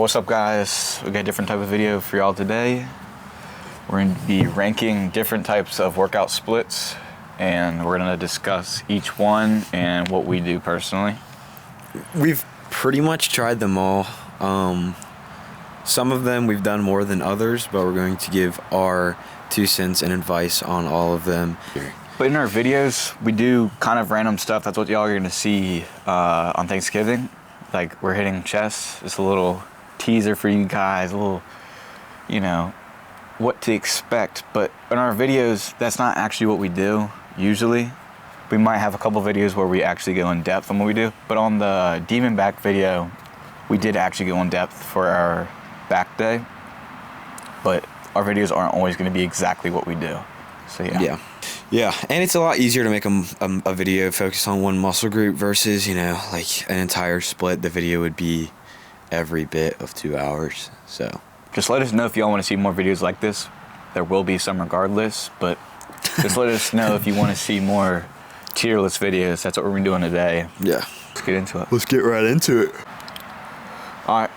What's up, guys? We got a different type of video for y'all today. We're going to be ranking different types of workout splits, and we're going to discuss each one and what we do personally. We've pretty much tried them all. Some of them we've done more than others, but we're going to give our 2 cents and advice on all of them. But in our videos, we do kind of random stuff. That's what y'all are going to see on Thanksgiving. Like, we're hitting chest. It's a little teaser for you guys, a little, what to expect. But in our videos, that's not actually what we do usually. We might have a couple videos where we actually go in depth on what we do. But on the Demon Back video, we did actually go in depth for our back day. But our videos aren't always going to be exactly what we do. So Yeah, and it's a lot easier to make a video focused on one muscle group versus, like an entire split. The video would be every bit of 2 hours. So just let us know if y'all want to see more videos like this. There will be some regardless, but just let us know if you want to see more tier list videos. That's what we're doing today. Yeah. Let's get into it. Let's get right into it. All right,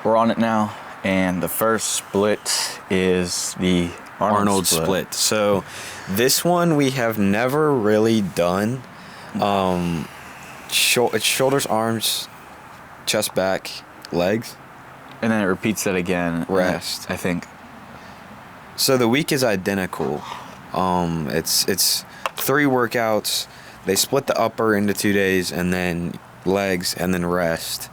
we're on it now. And the first split is the Arnold split. So this one we have never really done. It's shoulders, arms, chest, back, legs. And then it repeats that again. Rest. I think. So the week is identical. It's 3 workouts. They split the upper into 2 days, and then legs, and then rest.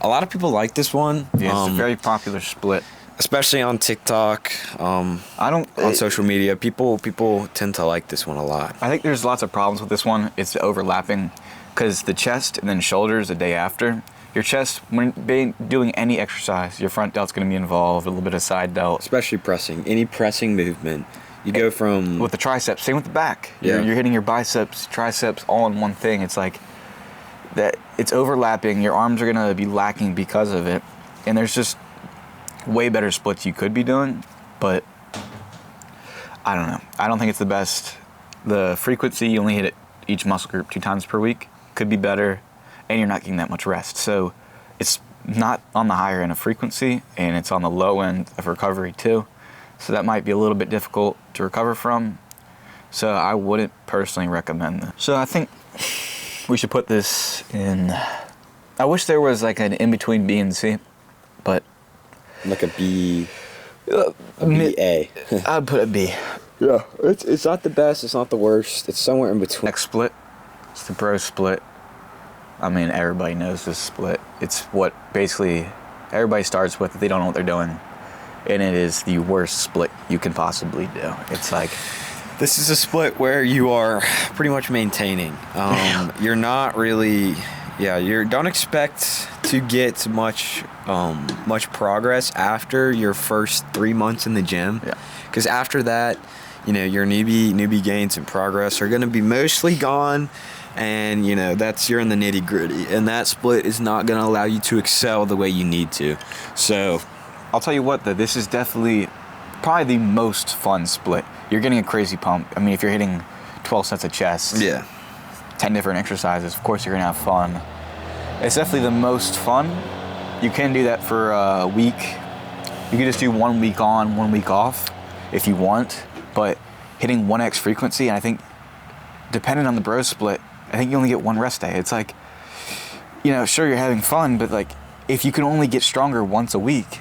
A lot of people like this one. Yeah, it's a very popular split. Especially on TikTok, on social media, people tend to like this one a lot. I think there's lots of problems with this one. It's the overlapping, because the chest and then shoulders the day after. Your chest, when doing any exercise, your front delt's going to be involved, a little bit of side delt. Especially pressing. Any pressing movement. You go from... With the triceps, same with the back. Yeah. You're hitting your biceps, triceps, all in one thing. It's like that. It's overlapping. Your arms are going to be lacking because of it. And there's just way better splits you could be doing, but I don't know. I don't think it's the best. The frequency, you only hit it each muscle group 2 times per week, could be better, and you're not getting that much rest. So it's not on the higher end of frequency, and it's on the low end of recovery too. So that might be a little bit difficult to recover from. So I wouldn't personally recommend this. So I think we should put this in. I wish there was like an in-between B and C, but like a B, A. I'd put a B. Yeah, it's not the best, it's not the worst, it's somewhere in between. Next split, it's the bro split. I mean, everybody knows this split. It's what basically everybody starts with if they don't know what they're doing. And it is the worst split you can possibly do. It's like... This is a split where you are pretty much maintaining. You're not really... Yeah, you don't expect to get much progress after your first 3 months in the gym. Yeah. Because after that, your newbie gains and progress are going to be mostly gone, and you're in the nitty gritty, and that split is not going to allow you to excel the way you need to. So, I'll tell you what, though, this is definitely probably the most fun split. You're getting a crazy pump. I mean, if you're hitting 12 sets of chest. Yeah. 10 different exercises, of course you're gonna have fun. It's definitely the most fun. You can do that for a week. You can just do 1 week on, 1 week off if you want, but hitting 1x frequency, and I think depending on the bro split, I think you only get 1 rest day. It's like, sure, you're having fun, but like if you can only get stronger once a week,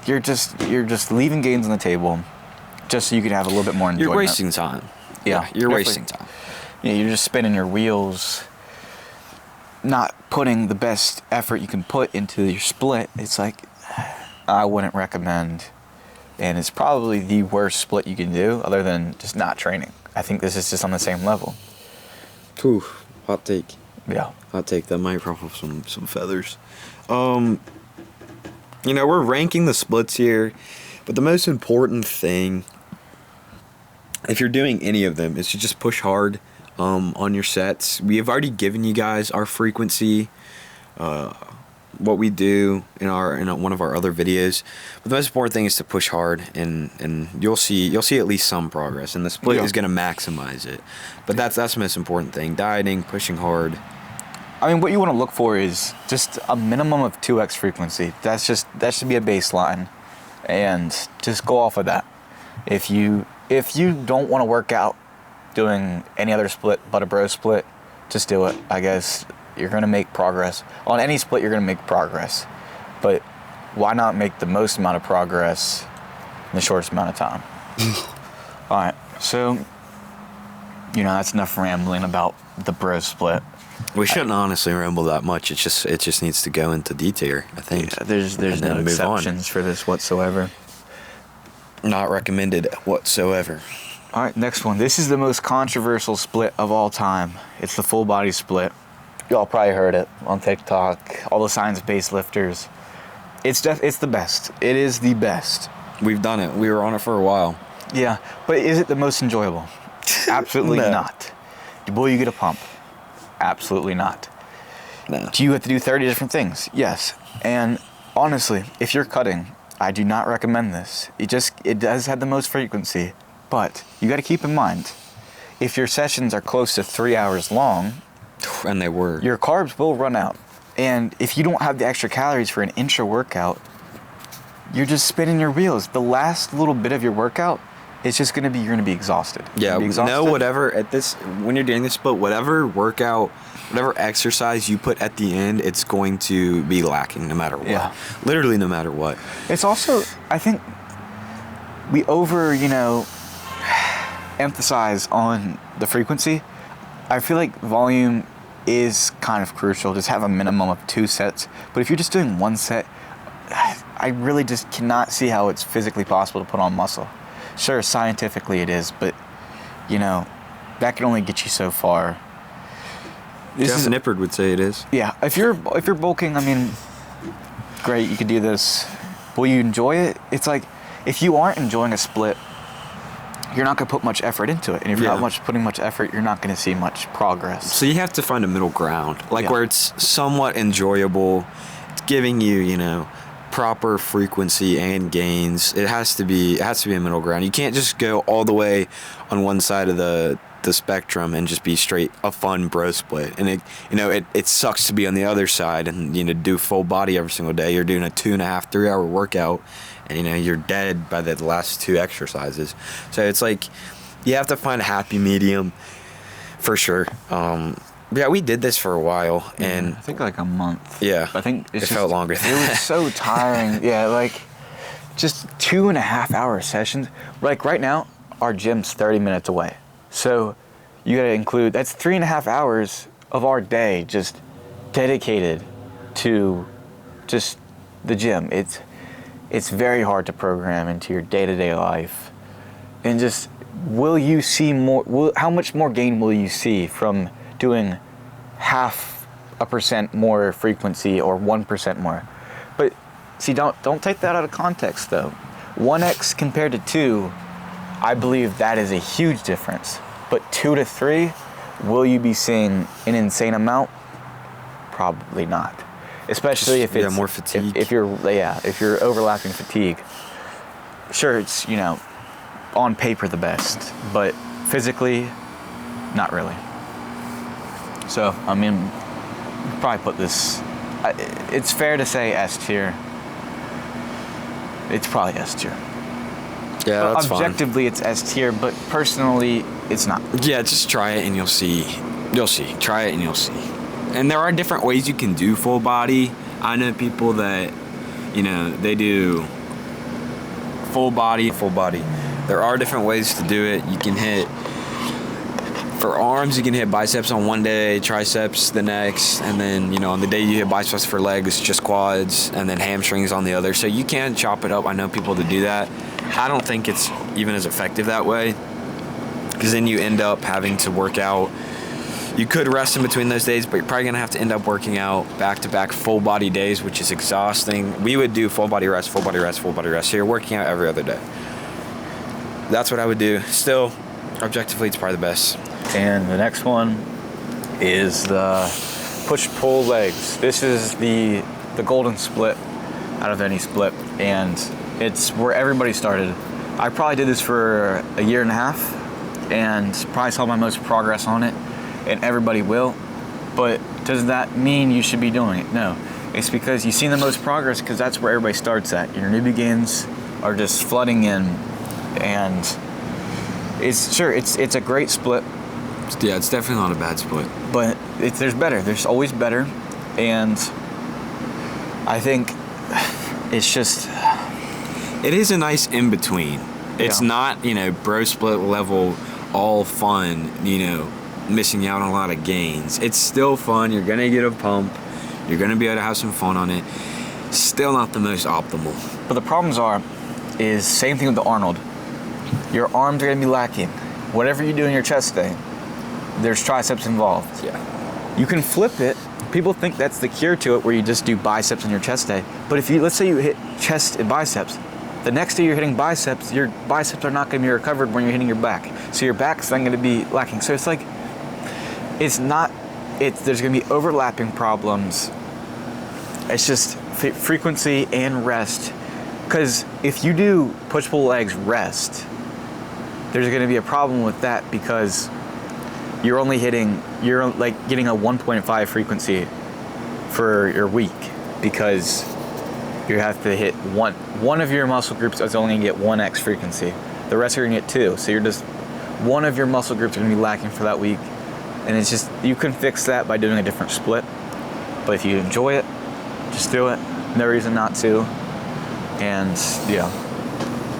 you're just leaving gains on the table just so you can have a little bit more enjoyment. You're wasting time. Yeah, you're wasting time. You're just spinning your wheels, not putting the best effort you can put into your split. It's like, I wouldn't recommend, and it's probably the worst split you can do other than just not training. I think this is just on the same level. Ooh, hot take. Yeah. Hot take. That might ruffle some feathers. We're ranking the splits here, but the most important thing, if you're doing any of them, is to just push hard on your sets. We have already given you guys our frequency, what we do in one of our other videos. But the most important thing is to push hard, and you'll see at least some progress. And the split is going to maximize it. But that's the most important thing: dieting, pushing hard. I mean, what you want to look for is just a minimum of 2x frequency. That should be a baseline, and just go off of that. If you don't want to work out doing any other split but a bro split, just do it. I guess you're gonna make progress on any split. You're gonna make progress, but why not make the most amount of progress in the shortest amount of time? All right, so that's enough rambling about the bro split. We shouldn't honestly ramble that much. It just needs to go into detail, I think. Yeah, there's no exceptions for this whatsoever. Not recommended whatsoever. All right, next one. This is the most controversial split of all time. It's the full body split. Y'all probably heard it on TikTok. All the science-based lifters. It's the best. It is the best. We've done it. We were on it for a while. Yeah, but is it the most enjoyable? Absolutely No. not. Will you get a pump? Absolutely not. No. Do you have to do 30 different things? Yes. And honestly, if you're cutting, I do not recommend this. It does have the most frequency, but you got to keep in mind, if your sessions are close to 3 hours long, And they were. your carbs will run out. And if you don't have the extra calories for an intra workout, you're just spinning your wheels. The last little bit of your workout, it's just you're gonna be exhausted. Yeah, You're gonna be exhausted. no, whatever when you're doing this split, whatever workout, whatever exercise you put at the end, it's going to be lacking no matter what. Yeah. Literally no matter what. It's also, I think, we emphasize on the frequency. I feel like volume is kind of crucial. Just have a minimum of 2 sets. But if you're just doing 1 set, I really just cannot see how it's physically possible to put on muscle. Sure, scientifically it is, but that can only get you so far. Jeff Nippard would say it is. Yeah, if you're bulking, I mean, great, you could do this. Will you enjoy it? It's like, if you aren't enjoying a split, you're not going to put much effort into it. And if you're not putting much effort, you're not going to see much progress. So you have to find a middle ground, Yeah. where it's somewhat enjoyable, it's giving you, proper frequency and gains. It has to be a middle ground. You can't just go all the way on one side of the spectrum and just be straight a fun bro split. And it sucks to be on the other side and do full body every single day. You're doing a 2.5, 3 hour workout, and you're dead by the last 2 exercises. So it's like you have to find a happy medium for sure. Yeah, we did this for a while, and I think like a month. Yeah, I think it felt longer than It that. was so tiring. Yeah, like just 2.5 hour sessions. Like right now, our gym's 30 minutes away. So you got to include, that's 3.5 hours of our day just dedicated to just the gym. It's very hard to program into your day-to-day life. And just, will you see more, how much more gain will you see from doing 0.5% more frequency or 1% more? But see, don't take that out of context though. 1x compared to 2, I believe that is a huge difference. But 2 to 3, will you be seeing an insane amount? Probably not. Especially if it's more fatigue. If you're overlapping fatigue. Sure, it's on paper the best, but physically, not really. So I mean, probably put this. It's fair to say S tier. It's probably S tier. Yeah, that's Objectively, it's S tier, but personally, it's not. Yeah, just try it and you'll see. You'll see. Try it and you'll see. And there are different ways you can do full body. I know people that, they do full body. There are different ways to do it. You can hit, for arms, you can hit biceps on one day, triceps the next, and then, on the day you hit biceps for legs, just quads, and then hamstrings on the other. So you can chop it up. I know people that do that. I don't think it's even as effective that way, because then you end up having to work out. You could rest in between those days, but you're probably going to have to end up working out back-to-back full body days, which is exhausting. We would do full body rest. So you're working out every other day. That's what I would do. Still, objectively, it's probably the best. And the next one is the push-pull legs. This is the golden split out of any split, and it's where everybody started. I probably did this for a year and a half, and probably saw my most progress on it, and everybody will. But Does that mean you should be doing it? No. It's because you've seen the most progress because that's where everybody starts at. Your new begins are just flooding in, and it's a great split. Yeah, it's definitely not a bad split. But there's better. There's always better, and I think it's just... It is a nice in between. It's not, bro split level, all fun, missing out on a lot of gains. It's still fun. You're going to get a pump. You're going to be able to have some fun on it. Still not the most optimal. But the problems is same thing with the Arnold. Your arms are going to be lacking. Whatever you do in your chest day, there's triceps involved. Yeah. You can flip it. People think that's the cure to it, where you just do biceps on your chest day. But if let's say you hit chest and biceps, the next day you're hitting biceps, your biceps are not going to be recovered when you're hitting your back. So your back's then going to be lacking. So it's like, there's going to be overlapping problems. It's just frequency and rest. Because if you do push-pull legs rest, there's going to be a problem with that because you're getting a 1.5 frequency for your week because you have to hit one of your muscle groups is only going to get 1x frequency. The rest are going to get 2. So you're just, one of your muscle groups are going to be lacking for that week. And it's just, you can fix that by doing a different split. But if you enjoy it, just do it. No reason not to. And yeah.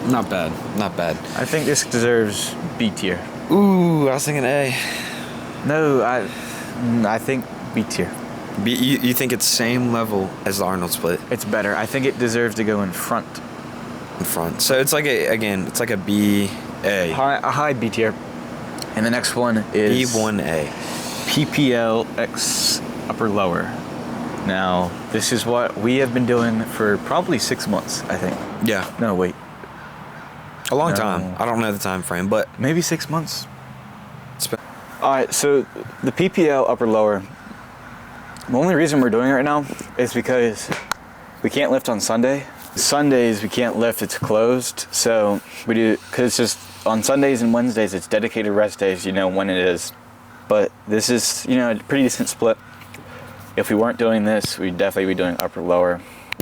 Not bad. Not bad. I think this deserves B tier. Ooh, I was thinking A. No, I think B tier. You think it's same level as the Arnold split? It's better. I think it deserves to go in front. In front. So it's like it's like a B, A. A high B tier. And the next one is B1A. PPL X upper lower. Now, this is what we have been doing for probably 6 months, I think. Yeah. No, wait. A long time. I don't know the time frame, but maybe 6 months. All right, so the PPL upper lower, the only reason we're doing it right now is because we can't lift on Sunday. Sundays we can't lift, it's closed. So we do, because it's just on Sundays and Wednesdays, it's dedicated rest days, when it is. But this is, a pretty decent split. If we weren't doing this, we'd definitely be doing upper lower,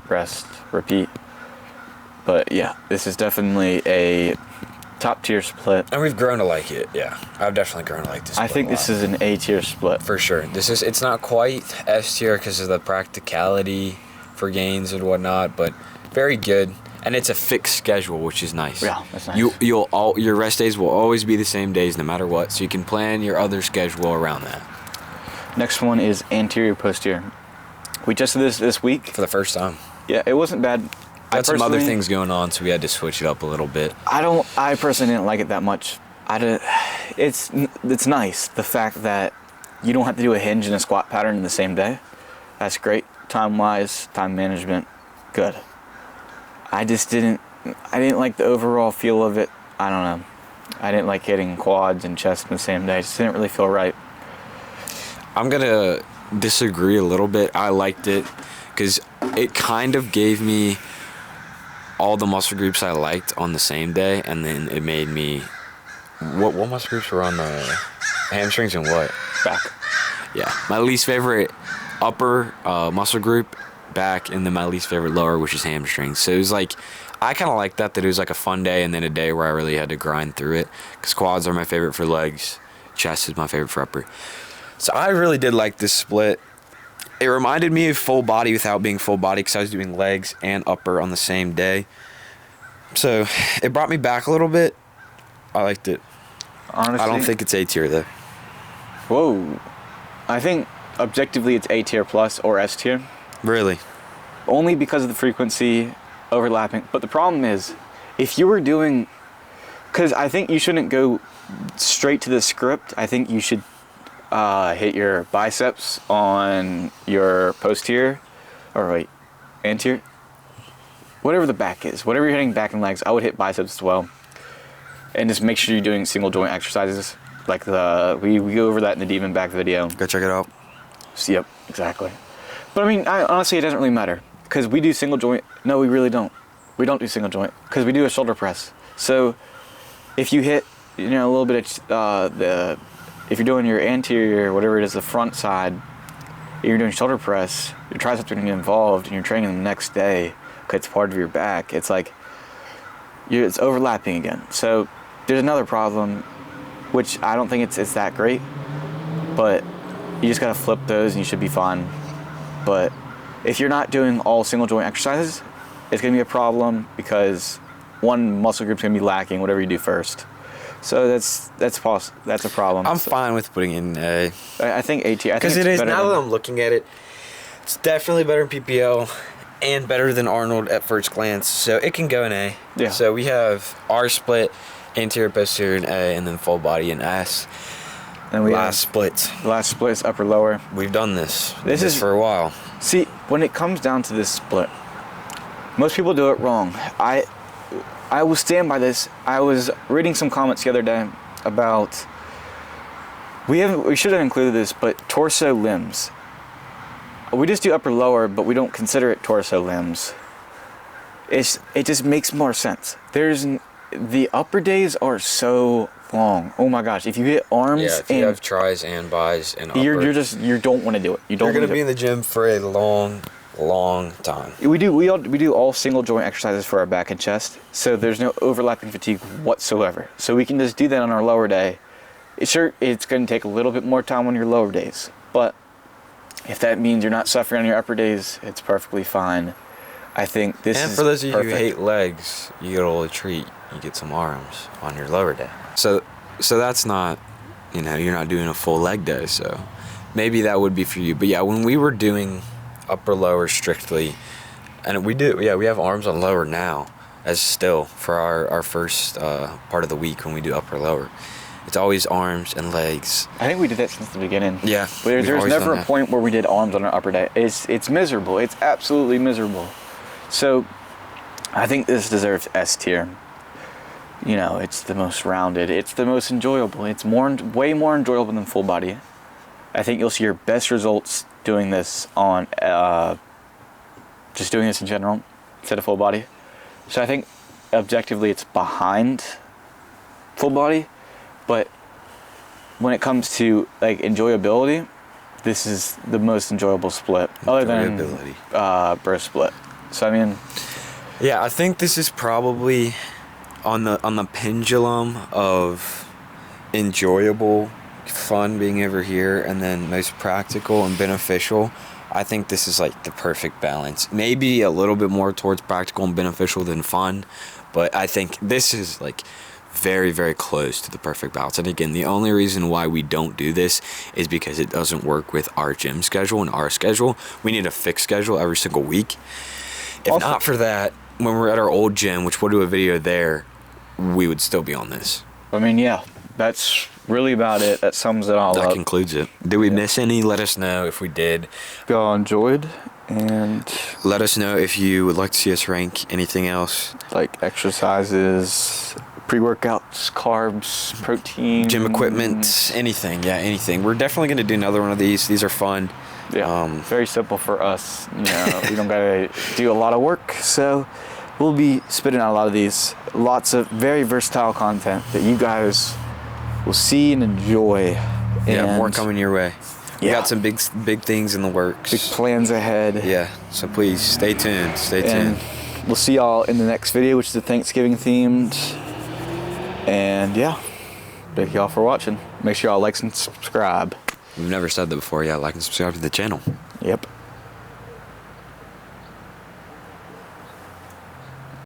rest, repeat. But yeah, this is definitely a top tier split. And we've grown to like it, yeah. I've definitely grown to like this split. I think this is an A tier split. For sure. It's not quite S tier because of the practicality for gains and whatnot, but very good. And it's a fixed schedule, which is nice. Yeah, that's nice. Your rest days will always be the same days no matter what, so you can plan your other schedule around that. Next one is anterior posterior. We just did this week. For the first time. Yeah, it wasn't bad. Got some other things going on, so we had to switch it up a little bit. I personally didn't like it that much. It's nice, the fact that you don't have to do a hinge and a squat pattern in the same day. That's great. Time-wise, time management, good. I didn't like the overall feel of it. I don't know. I didn't like hitting quads and chest in the same day. It just didn't really feel right. I'm going to disagree a little bit. I liked it because it kind of gave me all the muscle groups I liked on the same day, and then it made me... What muscle groups were on the hamstrings and what? Back. Yeah. My least favorite upper muscle group, back, and then my least favorite lower, which is hamstrings. So it was like... I kind of like that it was like a fun day and then a day where I really had to grind through it, because quads are my favorite for legs. Chest is my favorite for upper. So I really did like this split. It reminded me of full body without being full body because I was doing legs and upper on the same day. So it brought me back a little bit. I liked it. Honestly, I don't think it's A tier though. Whoa. I think objectively it's A tier plus or S tier. Really? Only because of the frequency overlapping. But the problem is, if you were doing... Because I think you shouldn't go straight to the script. I think you should hit your biceps on your posterior, or wait, anterior, whatever the back is, whatever you're hitting back and legs, I would hit biceps as well, and just make sure you're doing single joint exercises, like we go over that in the Demon Back video. Go check it out. So, yep, exactly. But I mean, honestly, it doesn't really matter, because we do single joint. No, we really don't. We don't do single joint, because we do a shoulder press. So if you hit, a little bit of if you're doing your anterior, whatever it is, the front side, you're doing shoulder press, your triceps are going to get involved, and you're training the next day because it's part of your back. It's like it's overlapping again. So there's another problem, which I don't think it's that great, but you just got to flip those and you should be fine. But if you're not doing all single joint exercises, it's going to be a problem because one muscle group's going to be lacking whatever you do first. So that's a problem. I'm fine with putting in A. I think AT. Because it is, now that I'm looking at it, it's definitely better than PPL and better than Arnold at first glance. So it can go in A. Yeah. So we have R split, anterior posterior in A, and then full body in S. And we last splits. The last split is upper lower. We've done this. This is for a while. See, when it comes down to this split, most people do it wrong. I will stand by this. I was reading some comments the other day about we should have included this, but torso limbs. We just do upper lower, but we don't consider it torso limbs. It just makes more sense. The upper days are so long. Oh my gosh! If you hit arms, if you have tries and bis and upper, you don't want to do it. You're gonna be in the gym for a long time. We do all single joint exercises for our back and chest, so there's no overlapping fatigue whatsoever. So we can just do that on our lower day. It's going to take a little bit more time on your lower days, but if that means you're not suffering on your upper days, it's perfectly fine. I think this is And for those of you perfect. who hate legs, you get a little treat. You get some arms on your lower day. So that's not, you're not doing a full leg day, so maybe that would be for you. But yeah, when we were doing upper lower strictly, and we have arms on lower now as still for our first part of the week when we do upper lower. It's always arms and legs. I think we did that since the beginning. Yeah. But there's never a point where we did arms on our upper day. It's miserable. It's absolutely miserable. So I think this deserves S tier. It's the most rounded. It's the most enjoyable. It's way more enjoyable than full body. I think you'll see your best results doing this on just doing this in general instead of full body. So I think objectively it's behind full body, but when it comes to like enjoyability, this is the most enjoyable split other than bro split. So I mean, yeah, I think this is probably on the pendulum of enjoyable, fun being over here, and then most practical and beneficial. I think this is like the perfect balance. Maybe a little bit more towards practical and beneficial than fun, but I think this is like very, very close to the perfect balance. And again, the only reason why we don't do this is because it doesn't work with our gym schedule and our schedule. We need a fixed schedule every single week. If Also, not for that, when we're at our old gym, which we'll do a video there, we would still be on this. I mean, yeah, that's really about it. That sums it all up. That concludes it. Did we miss any? Let us know if we did. If y'all enjoyed, and Let us know if you would like to see us rank anything else. like exercises, pre-workouts, carbs, protein, Gym equipment, anything. Yeah, anything. We're definitely going to do another one of these. These are fun. Yeah, very simple for us. We don't gotta do a lot of work, so we'll be spitting out a lot of these. Lots of very versatile content that you guys will see and enjoy. Yeah, more And coming your way. We Yeah. got some big things in the works. big plans ahead. Yeah, so please stay tuned. Stay And tuned. we'll see y'all in the next video, which is the Thanksgiving themed. And yeah, thank y'all for watching. Make sure y'all like and subscribe. We've never said that before. Yeah, like and subscribe to the channel. Yep.